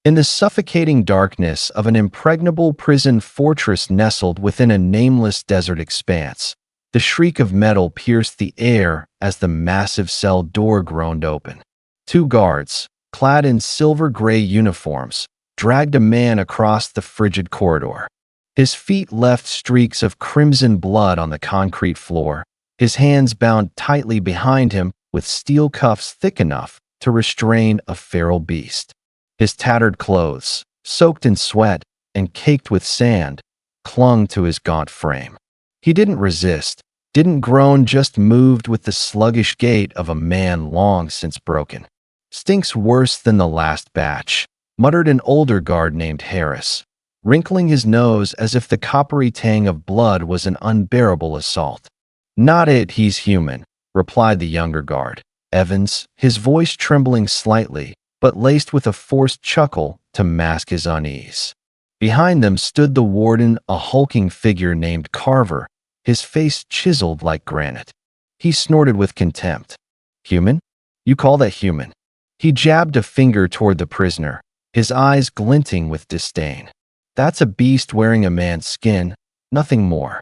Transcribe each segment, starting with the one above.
In the suffocating darkness of an impregnable prison fortress nestled within a nameless desert expanse, the shriek of metal pierced the air as the massive cell door groaned open. Two guards, clad in silver-gray uniforms, dragged a man across the frigid corridor. His feet left streaks of crimson blood on the concrete floor, his hands bound tightly behind him with steel cuffs thick enough to restrain a feral beast. His tattered clothes, soaked in sweat and caked with sand, clung to his gaunt frame. He didn't resist, didn't groan, just moved with the sluggish gait of a man long since broken. "Stinks worse than the last batch," muttered an older guard named Harris, wrinkling his nose as if the coppery tang of blood was an unbearable assault. "Not it, he's human," replied the younger guard, Evans, his voice trembling slightly, but laced with a forced chuckle to mask his unease. Behind them stood the warden, a hulking figure named Carver, his face chiseled like granite. He snorted with contempt. "Human? You call that human?" He jabbed a finger toward the prisoner, his eyes glinting with disdain. "That's a beast wearing a man's skin, nothing more."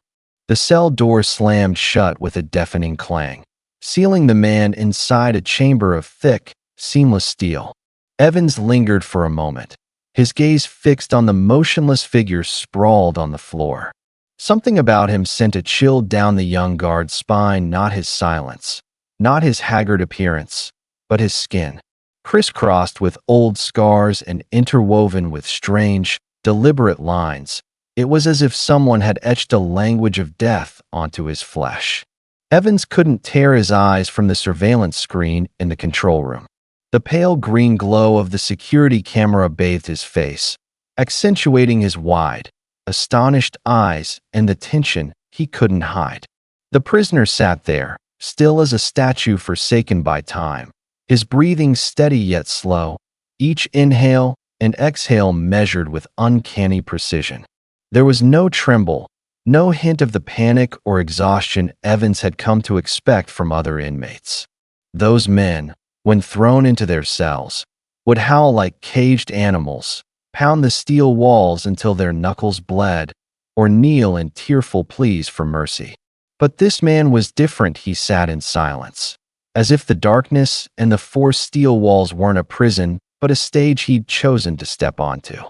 The cell door slammed shut with a deafening clang, sealing the man inside a chamber of thick, seamless steel. Evans lingered for a moment, his gaze fixed on the motionless figure sprawled on the floor. Something about him sent a chill down the young guard's spine, not his silence, not his haggard appearance, but his skin. Crisscrossed with old scars and interwoven with strange, deliberate lines, it was as if someone had etched a language of death onto his flesh. Evans couldn't tear his eyes from the surveillance screen in the control room. The pale green glow of the security camera bathed his face, accentuating his wide, astonished eyes and the tension he couldn't hide. The prisoner sat there, still as a statue forsaken by time, his breathing steady yet slow, each inhale and exhale measured with uncanny precision. There was no tremble, no hint of the panic or exhaustion Evans had come to expect from other inmates. Those men, when thrown into their cells, would howl like caged animals, pound the steel walls until their knuckles bled, or kneel in tearful pleas for mercy. But this man was different. He sat in silence, as if the darkness and the forced steel walls weren't a prison, but a stage he'd chosen to step onto.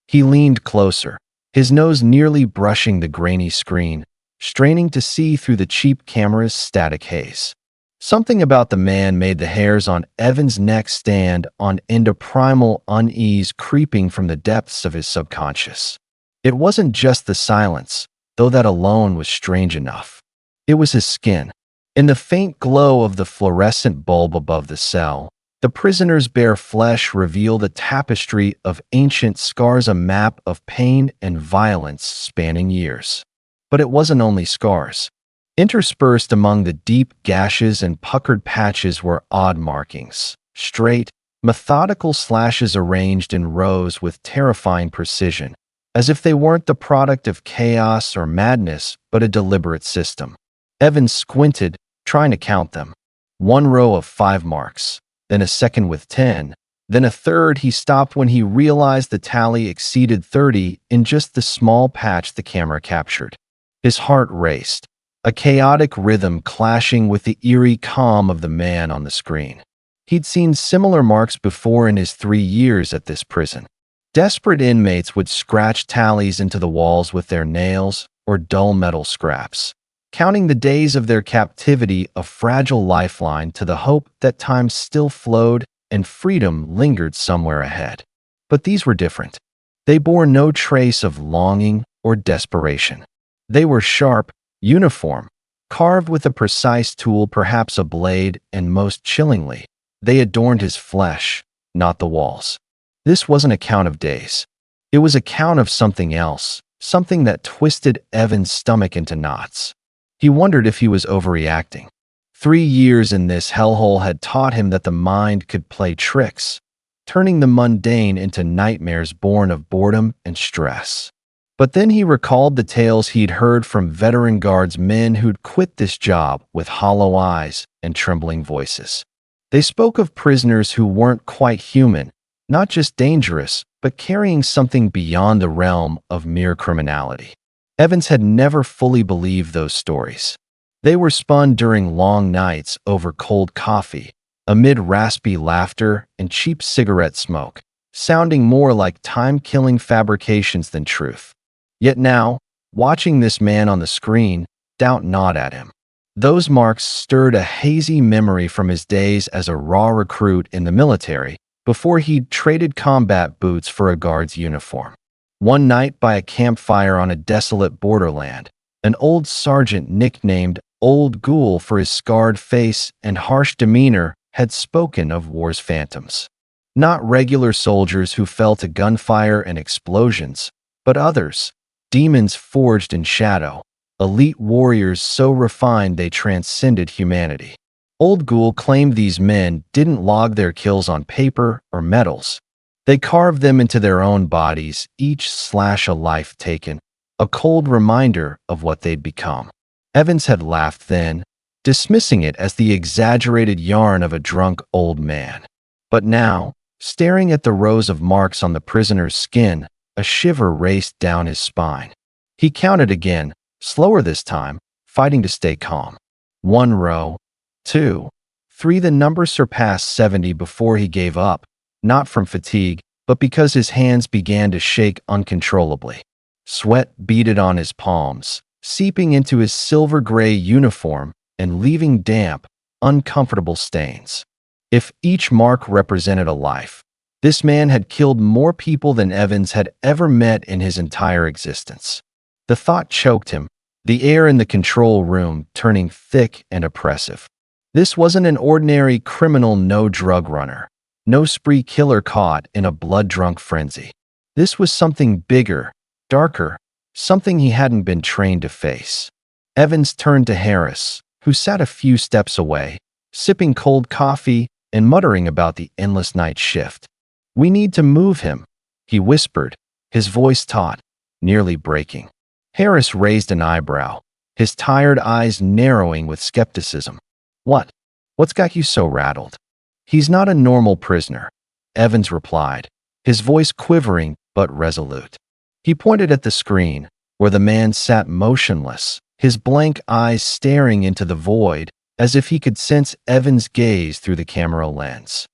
He leaned closer, his nose nearly brushing the grainy screen, straining to see through the cheap camera's static haze. Something about the man made the hairs on Evans' neck stand on end, a primal unease creeping from the depths of his subconscious. It wasn't just the silence, though that alone was strange enough. It was his skin. In the faint glow of the fluorescent bulb above the cell, the prisoner's bare flesh revealed a tapestry of ancient scars, a map of pain and violence spanning years. But it wasn't only scars. Interspersed among the deep gashes and puckered patches were odd markings, straight, methodical slashes arranged in rows with terrifying precision, as if they weren't the product of chaos or madness, but a deliberate system. Evans squinted, trying to count them. One row of 5 marks, then a second with 10, then a third. He stopped when he realized the tally exceeded 30 in just the small patch the camera captured. His heart raced, a chaotic rhythm clashing with the eerie calm of the man on the screen. He'd seen similar marks before in his 3 years at this prison. Desperate inmates would scratch tallies into the walls with their nails or dull metal scraps, counting the days of their captivity, a fragile lifeline to the hope that time still flowed and freedom lingered somewhere ahead. But these were different. They bore no trace of longing or desperation. They were sharp, uniform, carved with a precise tool, perhaps a blade, and most chillingly, they adorned his flesh, not the walls. This wasn't a count of days. It was a count of something else, something that twisted Evans' stomach into knots. He wondered if he was overreacting. 3 years in this hellhole had taught him that the mind could play tricks, turning the mundane into nightmares born of boredom and stress. But then he recalled the tales he'd heard from veteran guards, men who'd quit this job with hollow eyes and trembling voices. They spoke of prisoners who weren't quite human, not just dangerous, but carrying something beyond the realm of mere criminality. Evans had never fully believed those stories. They were spun during long nights over cold coffee, amid raspy laughter and cheap cigarette smoke, sounding more like time-killing fabrications than truth. Yet now, watching this man on the screen, doubt gnawed at him. Those marks stirred a hazy memory from his days as a raw recruit in the military before he'd traded combat boots for a guard's uniform. One night by a campfire on a desolate borderland, an old sergeant nicknamed Old Ghoul for his scarred face and harsh demeanor had spoken of war's phantoms. Not regular soldiers who fell to gunfire and explosions, but others, demons forged in shadow, elite warriors so refined they transcended humanity. Old Ghoul claimed these men didn't log their kills on paper or medals. They carved them into their own bodies, each slash a life taken, a cold reminder of what they'd become. Evans had laughed then, dismissing it as the exaggerated yarn of a drunk old man. But now, staring at the rows of marks on the prisoner's skin, a shiver raced down his spine. He counted again, slower this time, fighting to stay calm. 1 row, 2, 3. The number surpassed 70 before he gave up, not from fatigue, but because his hands began to shake uncontrollably. Sweat beaded on his palms, seeping into his silver-gray uniform and leaving damp, uncomfortable stains. If each mark represented a life, this man had killed more people than Evans had ever met in his entire existence. The thought choked him, the air in the control room turning thick and oppressive. This wasn't an ordinary criminal no-drug runner, no spree killer caught in a blood-drunk frenzy. This was something bigger, darker, something he hadn't been trained to face. Evans turned to Harris, who sat a few steps away, sipping cold coffee and muttering about the endless night shift. "We need to move him," he whispered, his voice taut, nearly breaking. Harris raised an eyebrow, his tired eyes narrowing with skepticism. "What? What's got you so rattled?" "He's not a normal prisoner," Evans replied, his voice quivering but resolute. He pointed at the screen, where the man sat motionless, his blank eyes staring into the void, as if he could sense Evans' gaze through the camera lens.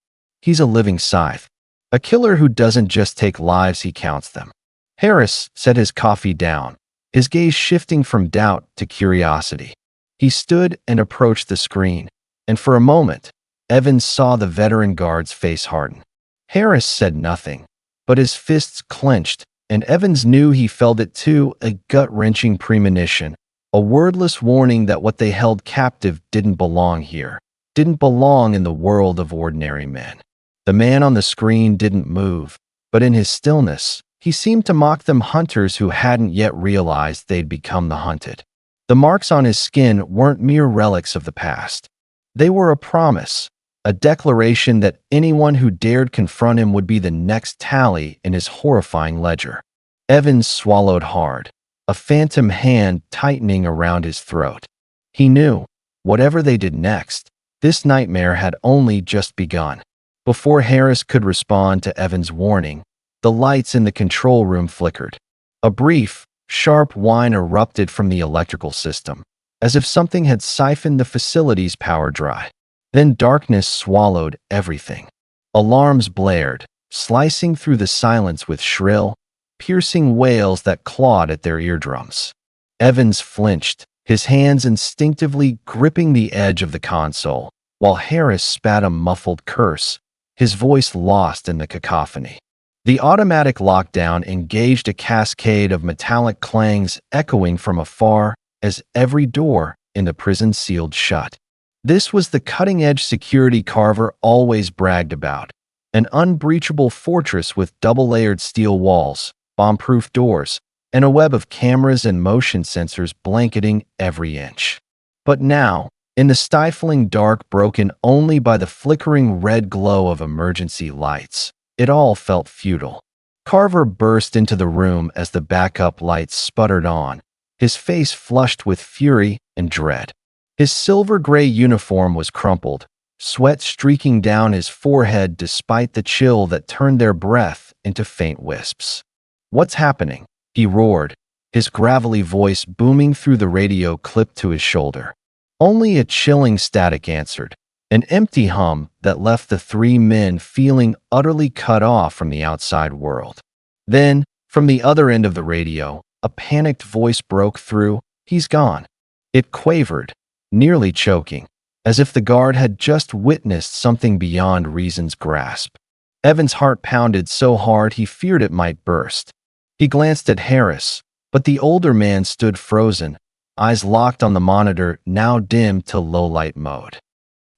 "He's a living scythe. A killer who doesn't just take lives, he counts them." Harris set his coffee down, his gaze shifting from doubt to curiosity. He stood and approached the screen, and for a moment, Evans saw the veteran guard's face harden. Harris said nothing, but his fists clenched, and Evans knew he felt it too, a gut-wrenching premonition, a wordless warning that what they held captive didn't belong here, didn't belong in the world of ordinary men. The man on the screen didn't move, but in his stillness, he seemed to mock them hunters who hadn't yet realized they'd become the hunted. The marks on his skin weren't mere relics of the past. They were a promise, a declaration that anyone who dared confront him would be the next tally in his horrifying ledger. Evans swallowed hard, a phantom hand tightening around his throat. He knew, whatever they did next, this nightmare had only just begun. Before Harris could respond to Evans' warning, the lights in the control room flickered. A brief, sharp whine erupted from the electrical system, as if something had siphoned the facility's power dry. Then darkness swallowed everything. Alarms blared, slicing through the silence with shrill, piercing wails that clawed at their eardrums. Evans flinched, his hands instinctively gripping the edge of the console, while Harris spat a muffled curse, his voice lost in the cacophony. The automatic lockdown engaged a cascade of metallic clangs echoing from afar as every door in the prison sealed shut. This was the cutting-edge security Carver always bragged about, an unbreachable fortress with double-layered steel walls, bomb-proof doors, and a web of cameras and motion sensors blanketing every inch. But now, in the stifling dark broken only by the flickering red glow of emergency lights, it all felt futile. Carver burst into the room as the backup lights sputtered on, his face flushed with fury and dread. His silver-gray uniform was crumpled, sweat streaking down his forehead despite the chill that turned their breath into faint wisps. "What's happening?" he roared, his gravelly voice booming through the radio clipped to his shoulder. Only a chilling static answered, an empty hum that left the three men feeling utterly cut off from the outside world. Then, from the other end of the radio, a panicked voice broke through. "He's gone." It quavered, nearly choking, as if the guard had just witnessed something beyond reason's grasp. Evan's heart pounded so hard he feared it might burst. He glanced at Harris, but the older man stood frozen, eyes locked on the monitor now dimmed to low-light mode.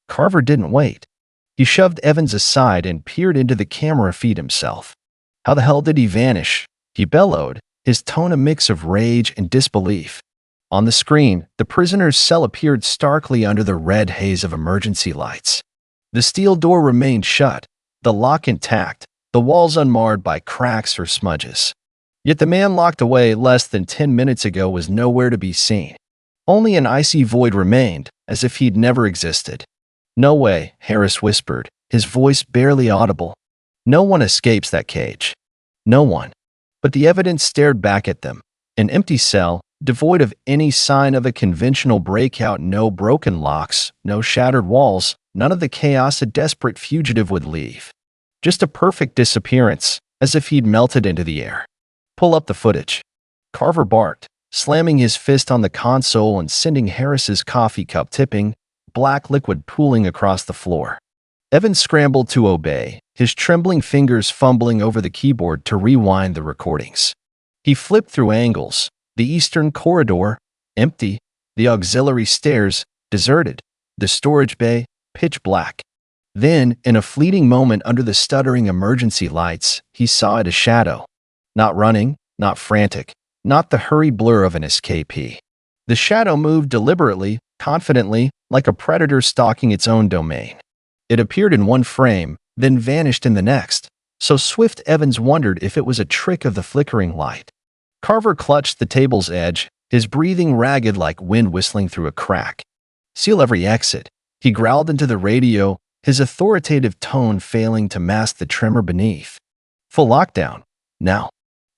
Carver didn't wait. He shoved Evans aside and peered into the camera feed himself. "How the hell did he vanish?" he bellowed, his tone a mix of rage and disbelief. On the screen, the prisoner's cell appeared starkly under the red haze of emergency lights. The steel door remained shut, the lock intact, the walls unmarred by cracks or smudges. Yet the man locked away less than 10 minutes ago was nowhere to be seen. Only an icy void remained, as if he'd never existed. "No way," Harris whispered, his voice barely audible. "No one escapes that cage. No one." But the evidence stared back at them. An empty cell, devoid of any sign of a conventional breakout, no broken locks, no shattered walls, none of the chaos a desperate fugitive would leave. Just a perfect disappearance, as if he'd melted into the air. "Pull up the footage," Carver barked, slamming his fist on the console and sending Harris's coffee cup tipping, black liquid pooling across the floor. Evans scrambled to obey, his trembling fingers fumbling over the keyboard to rewind the recordings. He flipped through angles, the eastern corridor, empty, the auxiliary stairs, deserted, the storage bay, pitch black. Then, in a fleeting moment under the stuttering emergency lights, he saw it a shadow. Not running, not frantic, not the hurried blur of an escapee. The shadow moved deliberately, confidently, like a predator stalking its own domain. It appeared in one frame, then vanished in the next, so swift Evans wondered if it was a trick of the flickering light. Carver clutched the table's edge, his breathing ragged like wind whistling through a crack. "Seal every exit," he growled into the radio, his authoritative tone failing to mask the tremor beneath. "Full lockdown. Now."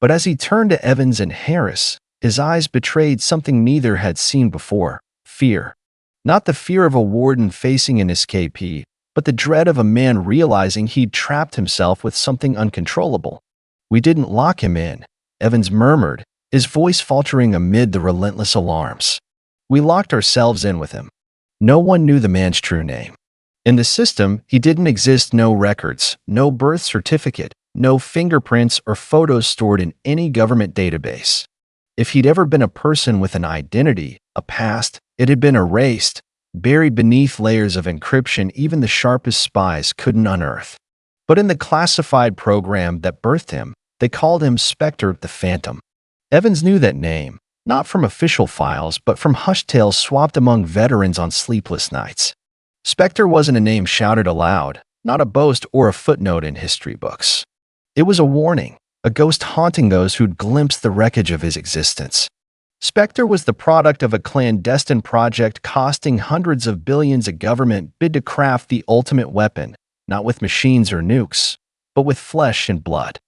But as he turned to Evans and Harris, his eyes betrayed something neither had seen before: fear. Not the fear of a warden facing an escapee, but the dread of a man realizing he'd trapped himself with something uncontrollable. "We didn't lock him in," Evans murmured, his voice faltering amid the relentless alarms. "We locked ourselves in with him." No one knew the man's true name. In the system, he didn't exist. No records, no birth certificate, no fingerprints or photos stored in any government database. If he'd ever been a person with an identity, a past, it had been erased, buried beneath layers of encryption even the sharpest spies couldn't unearth. But in the classified program that birthed him, they called him Specter the Phantom. Evans knew that name, not from official files, but from hushed tales swapped among veterans on sleepless nights. Specter wasn't a name shouted aloud, not a boast or a footnote in history books. It was a warning, a ghost haunting those who'd glimpsed the wreckage of his existence. Specter was the product of a clandestine project costing hundreds of billions. A government bid to craft the ultimate weapon, not with machines or nukes, but with flesh and blood.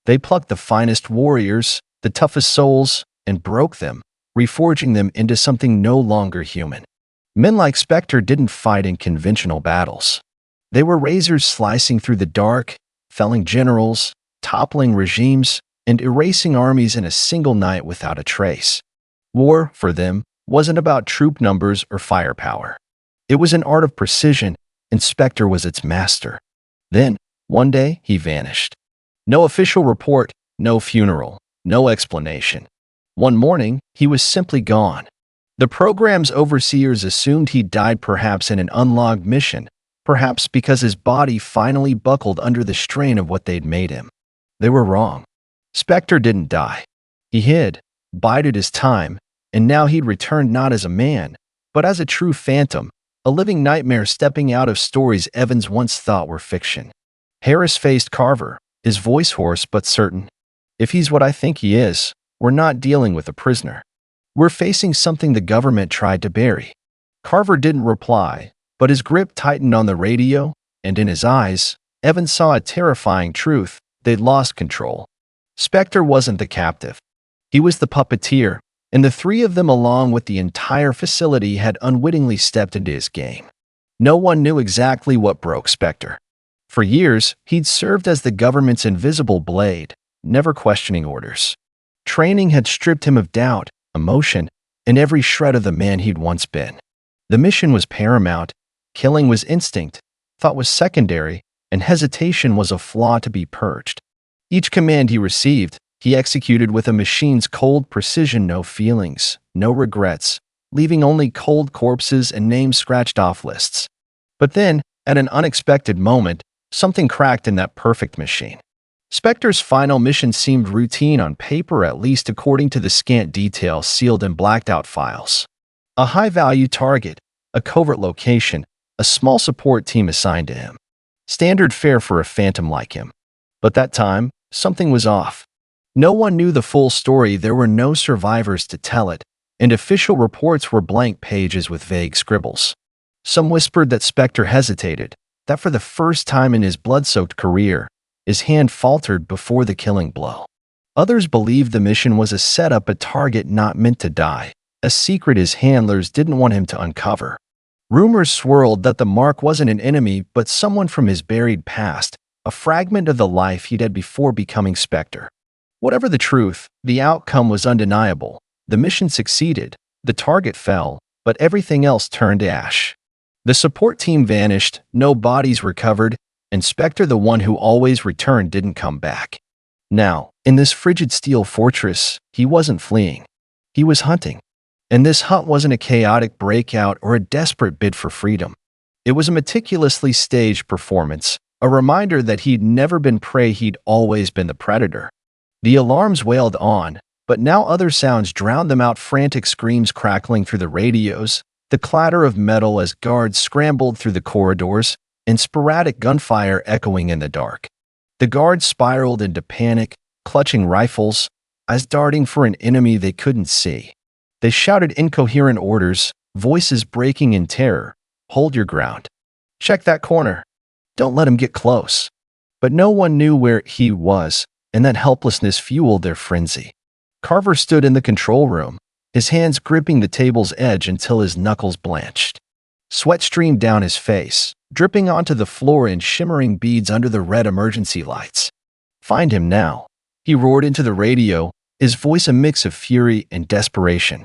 They plucked the finest warriors, the toughest souls, and broke them, reforging them into something no longer human. Men like Specter didn't fight in conventional battles. They were razors slicing through the dark, felling generals, toppling regimes, and erasing armies in a single night without a trace. War, for them, wasn't about troop numbers or firepower. It was an art of precision, and Specter was its master. Then, one day, he vanished. No official report, no funeral, no explanation. One morning, he was simply gone. The program's overseers assumed he'd died, perhaps in an unlogged mission, perhaps because his body finally buckled under the strain of what they'd made him. They were wrong. Specter didn't die. He hid, bided his time, and now he'd returned not as a man, but as a true phantom, a living nightmare stepping out of stories Evans once thought were fiction. Harris faced Carver, his voice hoarse but certain. "If he's what I think he is, we're not dealing with a prisoner. We're facing something the government tried to bury." Carver didn't reply, but his grip tightened on the radio, and in his eyes, Evans saw a terrifying truth: they'd lost control. Specter wasn't the captive. He was the puppeteer, and the three of them, along with the entire facility, had unwittingly stepped into his game. No one knew exactly what broke Specter. For years, he'd served as the government's invisible blade, never questioning orders. Training had stripped him of doubt, emotion, and every shred of the man he'd once been. The mission was paramount, killing was instinct, thought was secondary, and hesitation was a flaw to be purged. Each command he received, he executed with a machine's cold precision, no feelings, no regrets, leaving only cold corpses and names scratched off lists. But then, at an unexpected moment, something cracked in that perfect machine. Specter's final mission seemed routine on paper, at least according to the scant details sealed in blacked-out files. A high-value target, a covert location, a small support team assigned to him. Standard fare for a phantom like him. But that time, something was off. No one knew the full story, there were no survivors to tell it, and official reports were blank pages with vague scribbles. Some whispered that Specter hesitated, that for the first time in his blood-soaked career, his hand faltered before the killing blow. Others believed the mission was a setup, a target not meant to die, a secret his handlers didn't want him to uncover. Rumors swirled that the mark wasn't an enemy but someone from his buried past, a fragment of the life he'd had before becoming Specter. Whatever the truth, the outcome was undeniable. The mission succeeded, the target fell, but everything else turned to ash. The support team vanished, no bodies recovered, and Specter, the one who always returned, didn't come back. Now, in this frigid steel fortress, he wasn't fleeing. He was hunting. And this hunt wasn't a chaotic breakout or a desperate bid for freedom. It was a meticulously staged performance, a reminder that he'd never been prey, he'd always been the predator. The alarms wailed on, but now other sounds drowned them out, frantic screams crackling through the radios, the clatter of metal as guards scrambled through the corridors, and sporadic gunfire echoing in the dark. The guards spiraled into panic, clutching rifles, eyes darting for an enemy they couldn't see. They shouted incoherent orders, voices breaking in terror. Hold your ground. Check that corner. Don't let him get close. But no one knew where he was, and that helplessness fueled their frenzy. Carver stood in the control room, his hands gripping the table's edge until his knuckles blanched. Sweat streamed down his face, dripping onto the floor in shimmering beads under the red emergency lights. Find him now, he roared into the radio, his voice a mix of fury and desperation.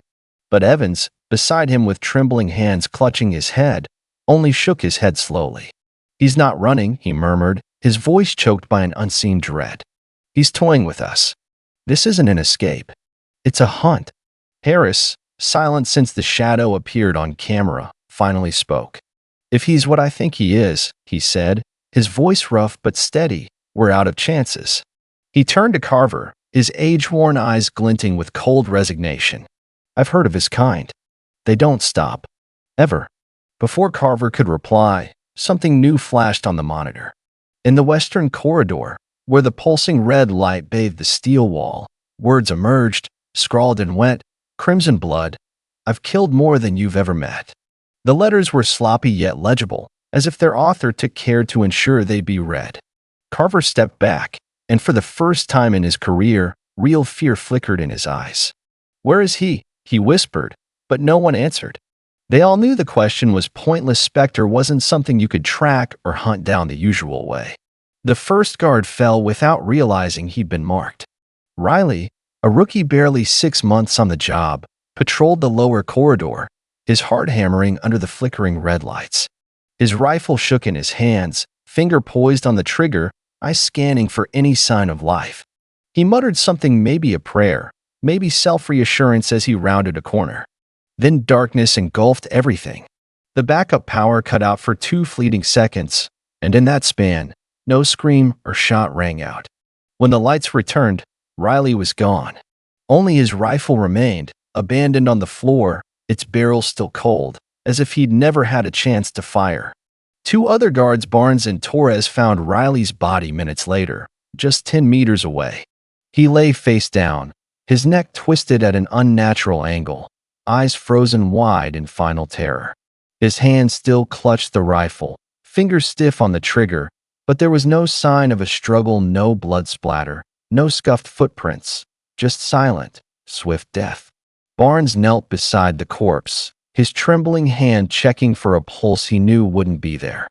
But Evans, beside him with trembling hands clutching his head, only shook his head slowly. He's not running, he murmured, his voice choked by an unseen dread. He's toying with us. This isn't an escape. It's a hunt. Harris, silent since the shadow appeared on camera, finally spoke. If he's what I think he is, he said, his voice rough but steady, we're out of chances. He turned to Carver, his age-worn eyes glinting with cold resignation. I've heard of his kind. They don't stop. Ever. Before Carver could reply, something new flashed on the monitor. In the western corridor, where the pulsing red light bathed the steel wall, words emerged, scrawled in wet, crimson blood. I've killed more than you've ever met. The letters were sloppy yet legible, as if their author took care to ensure they'd be read. Carver stepped back, and for the first time in his career, real fear flickered in his eyes. Where is he? He whispered, but no one answered. They all knew the question was pointless. Specter wasn't something you could track or hunt down the usual way. The first guard fell without realizing he'd been marked. Riley, a rookie barely 6 months on the job, patrolled the lower corridor, his heart hammering under the flickering red lights. His rifle shook in his hands, finger poised on the trigger, eyes scanning for any sign of life. He muttered something, maybe a prayer, maybe self-reassurance, as he rounded a corner. Then darkness engulfed everything. The backup power cut out for 2 fleeting seconds, and in that span, no scream or shot rang out. When the lights returned, Riley was gone. Only his rifle remained, abandoned on the floor, its barrel still cold, as if he'd never had a chance to fire. 2 other guards, Barnes and Torres, found Riley's body minutes later, just 10 meters away. He lay face down, his neck twisted at an unnatural angle, eyes frozen wide in final terror. His hand still clutched the rifle, fingers stiff on the trigger, But there was no sign of a struggle, no blood splatter, no scuffed footprints, just silent, swift death. Barnes knelt beside the corpse, his trembling hand checking for a pulse he knew wouldn't be there.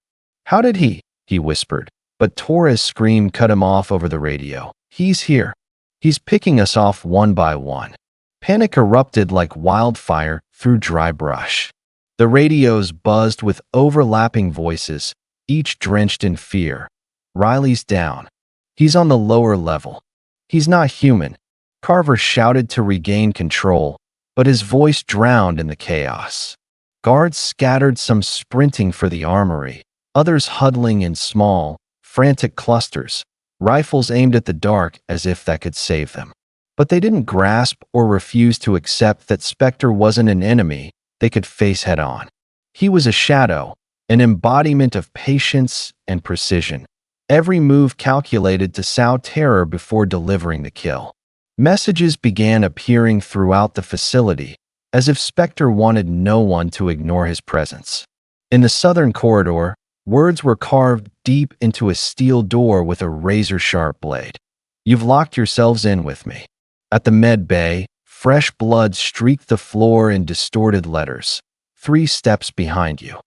"How did he whispered, but Torres' scream cut him off over the radio. "He's here. He's picking us off one by one." Panic erupted like wildfire through dry brush. The radios buzzed with overlapping voices, each drenched in fear. "Riley's down. He's on the lower level. He's not human." Carver shouted to regain control, but his voice drowned in the chaos. Guards scattered, some sprinting for the armory, others huddling in small, frantic clusters, rifles aimed at the dark as if that could save them. But they didn't grasp or refuse to accept that Specter wasn't an enemy they could face head-on. He was a shadow, an embodiment of patience and precision, every move calculated to sow terror before delivering the kill. Messages began appearing throughout the facility, as if Specter wanted no one to ignore his presence. In the southern corridor, words were carved deep into a steel door with a razor-sharp blade. "You've locked yourselves in with me." At the med bay, fresh blood streaked the floor in distorted letters. "3 steps behind you."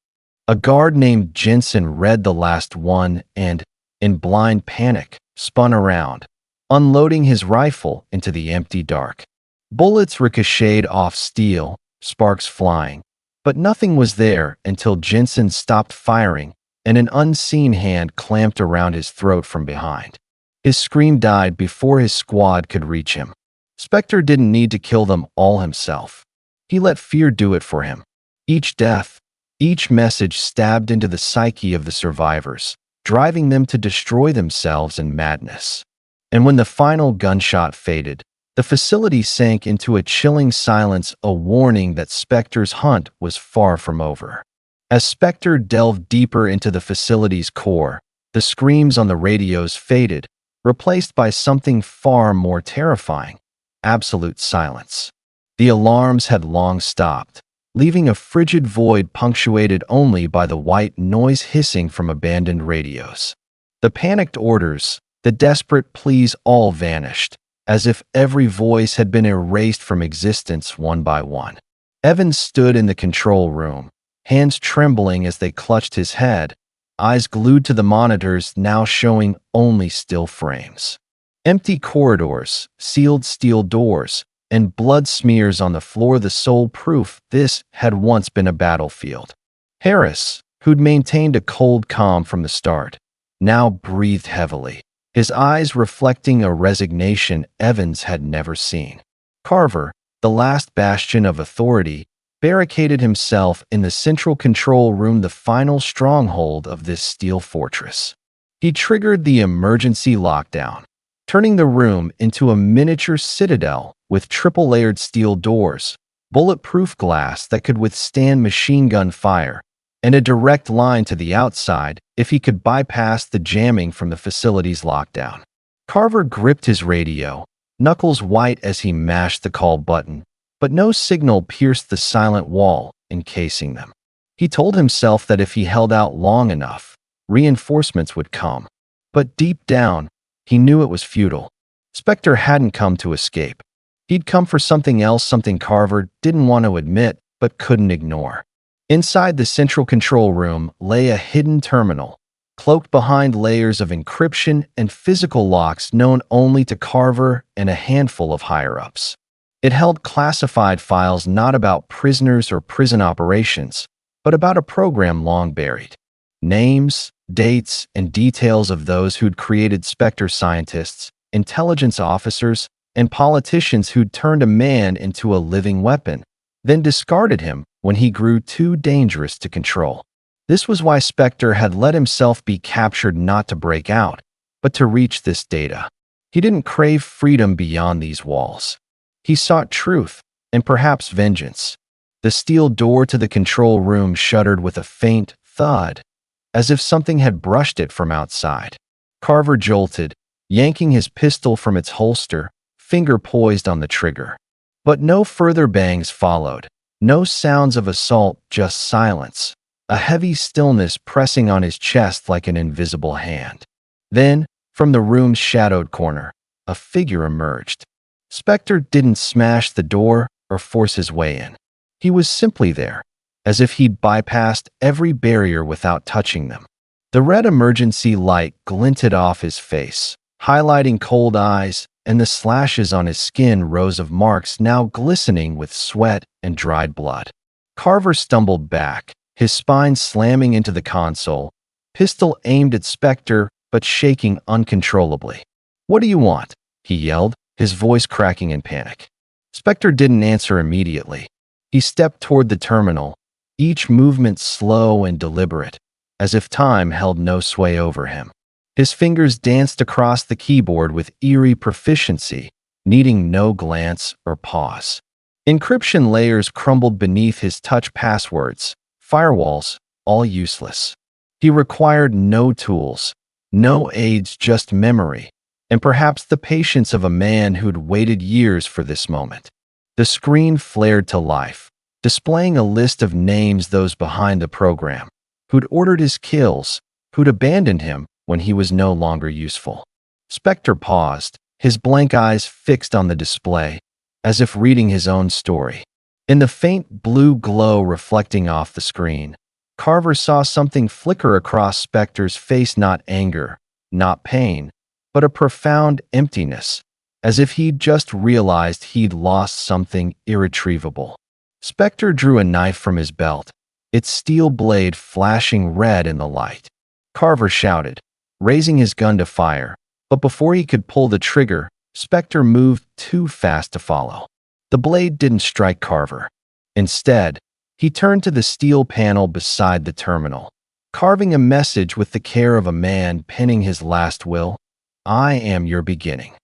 A guard named Jensen read the last one and, in blind panic, spun around, unloading his rifle into the empty dark. Bullets ricocheted off steel, sparks flying, but nothing was there until Jensen stopped firing and an unseen hand clamped around his throat from behind. His scream died before his squad could reach him. Specter didn't need to kill them all himself. He let fear do it for him. Each death, each message stabbed into the psyche of the survivors, driving them to destroy themselves in madness. And when the final gunshot faded, the facility sank into a chilling silence, a warning that Specter's hunt was far from over. As Specter delved deeper into the facility's core, the screams on the radios faded, replaced by something far more terrifying: absolute silence. The alarms had long stopped, leaving a frigid void punctuated only by the white noise hissing from abandoned radios. The panicked orders, the desperate pleas all vanished, as if every voice had been erased from existence one by one. Evans stood in the control room, hands trembling as they clutched his head, eyes glued to the monitors now showing only still frames. Empty corridors, sealed steel doors, and blood smears on the floor, the sole proof this had once been a battlefield. Harris, who'd maintained a cold calm from the start, now breathed heavily, his eyes reflecting a resignation Evans had never seen. Carver, the last bastion of authority, barricaded himself in the central control room, the final stronghold of this steel fortress. He triggered the emergency lockdown, turning the room into a miniature citadel with triple-layered steel doors, bulletproof glass that could withstand machine gun fire, and a direct line to the outside if he could bypass the jamming from the facility's lockdown. Carver gripped his radio, knuckles white as he mashed the call button, but no signal pierced the silent wall encasing them. He told himself that if he held out long enough, reinforcements would come. But deep down, he knew it was futile. Specter hadn't come to escape. He'd come for something else, something Carver didn't want to admit but couldn't ignore. Inside the central control room lay a hidden terminal, cloaked behind layers of encryption and physical locks known only to Carver and a handful of higher-ups. It held classified files not about prisoners or prison operations, but about a program long buried. Names, dates, and details of those who'd created Specter, scientists, intelligence officers, and politicians who'd turned a man into a living weapon, then discarded him when he grew too dangerous to control. This was why Specter had let himself be captured, not to break out, but to reach this data. He didn't crave freedom beyond these walls. He sought truth, and perhaps vengeance. The steel door to the control room shuddered with a faint thud, as if something had brushed it from outside. Carver jolted, yanking his pistol from its holster, finger poised on the trigger. But no further bangs followed. No sounds of assault, just silence. a heavy stillness pressing on his chest like an invisible hand. Then, from the room's shadowed corner, a figure emerged. Specter didn't smash the door or force his way in. He was simply there, as if he'd bypassed every barrier without touching them. The red emergency light glinted off his face, highlighting cold eyes, and the slashes on his skin rows of marks now glistening with sweat and dried blood. Carver stumbled back, his spine slamming into the console, pistol aimed at Specter but shaking uncontrollably. "What do you want?" he yelled, his voice cracking in panic. Specter didn't answer immediately. He stepped toward the terminal, each movement slow and deliberate, as if time held no sway over him. His fingers danced across the keyboard with eerie proficiency, needing no glance or pause. Encryption layers crumbled beneath his touch passwords, firewalls, all useless. He required no tools, no aids, just memory, and perhaps the patience of a man who'd waited years for this moment. The screen flared to life, displaying a list of names, those behind the program, who'd ordered his kills, who'd abandoned him when he was no longer useful. Specter paused, his blank eyes fixed on the display, as if reading his own story. In the faint blue glow reflecting off the screen, Carver saw something flicker across Specter's face, not anger, not pain, but a profound emptiness, as if he'd just realized he'd lost something irretrievable. Specter drew a knife from his belt, its steel blade flashing red in the light. Carver shouted, raising his gun to fire, but before he could pull the trigger, Specter moved too fast to follow. The blade didn't strike Carver. Instead, he turned to the steel panel beside the terminal, carving a message with the care of a man penning his last will. "I am your beginning."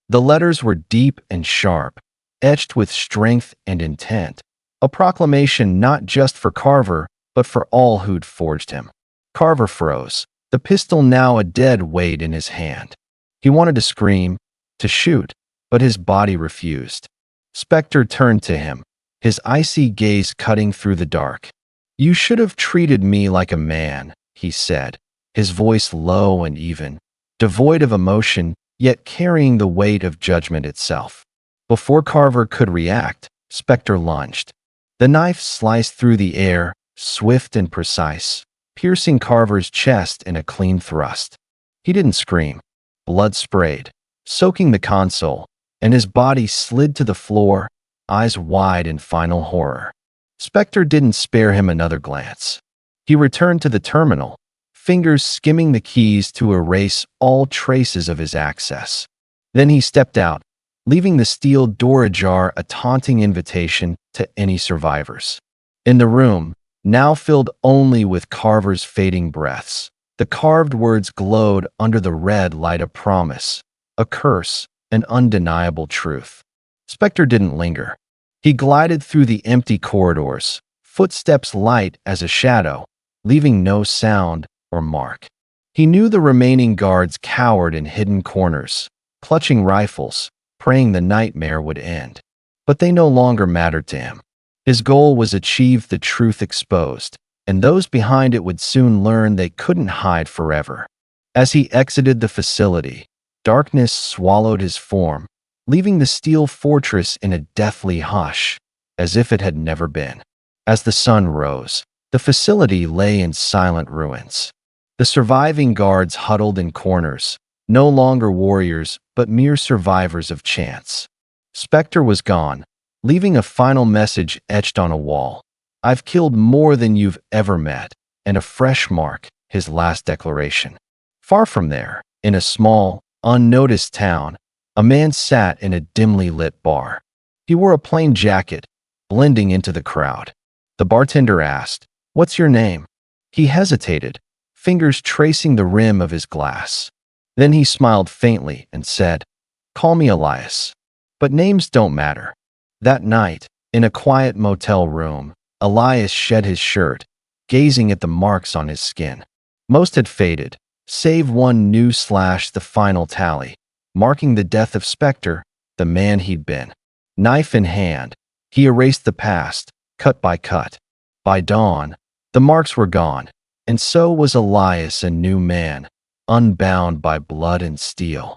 The letters were deep and sharp, etched with strength and intent, a proclamation not just for Carver, but for all who'd forged him. Carver froze, the pistol now a dead weight in his hand. He wanted to scream, to shoot, but his body refused. Specter turned to him, his icy gaze cutting through the dark. "You should have treated me like a man," he said, his voice low and even, devoid of emotion, yet carrying the weight of judgment itself. Before Carver could react, Specter lunged. The knife sliced through the air, swift and precise, piercing Carver's chest in a clean thrust. He didn't scream. Blood sprayed, soaking the console, and his body slid to the floor, eyes wide in final horror. Specter didn't spare him another glance. He returned to the terminal, fingers skimming the keys to erase all traces of his access. Then he stepped out, leaving the steel door ajar, a taunting invitation to any survivors. In the room, now filled only with Carver's fading breaths, the carved words glowed under the red light, a promise, a curse, an undeniable truth. Specter didn't linger. He glided through the empty corridors, footsteps light as a shadow, leaving no sound or mark. He knew the remaining guards cowered in hidden corners, clutching rifles, praying the nightmare would end. But they no longer mattered to him. His goal was achieved, the truth exposed, and those behind it would soon learn they couldn't hide forever. As he exited the facility, darkness swallowed his form, leaving the steel fortress in a deathly hush, as if it had never been. As the sun rose, the facility lay in silent ruins. The surviving guards huddled in corners, no longer warriors, but mere survivors of chance. Specter was gone, leaving a final message etched on a wall. "I've killed more than you've ever met," and a fresh mark, his last declaration. Far from there, in a small, unnoticed town, a man sat in a dimly lit bar. He wore a plain jacket, blending into the crowd. The bartender asked, "What's your name?" He hesitated, fingers tracing the rim of his glass. Then he smiled faintly and said, "Call me Elias. But names don't matter." That night, in a quiet motel room, Elias shed his shirt, gazing at the marks on his skin. Most had faded, save one new slash, the final tally, marking the death of Specter, the man he'd been. Knife in hand, he erased the past, cut by cut. By dawn, The marks were gone, and so was Elias, a new man, unbound by blood and steel.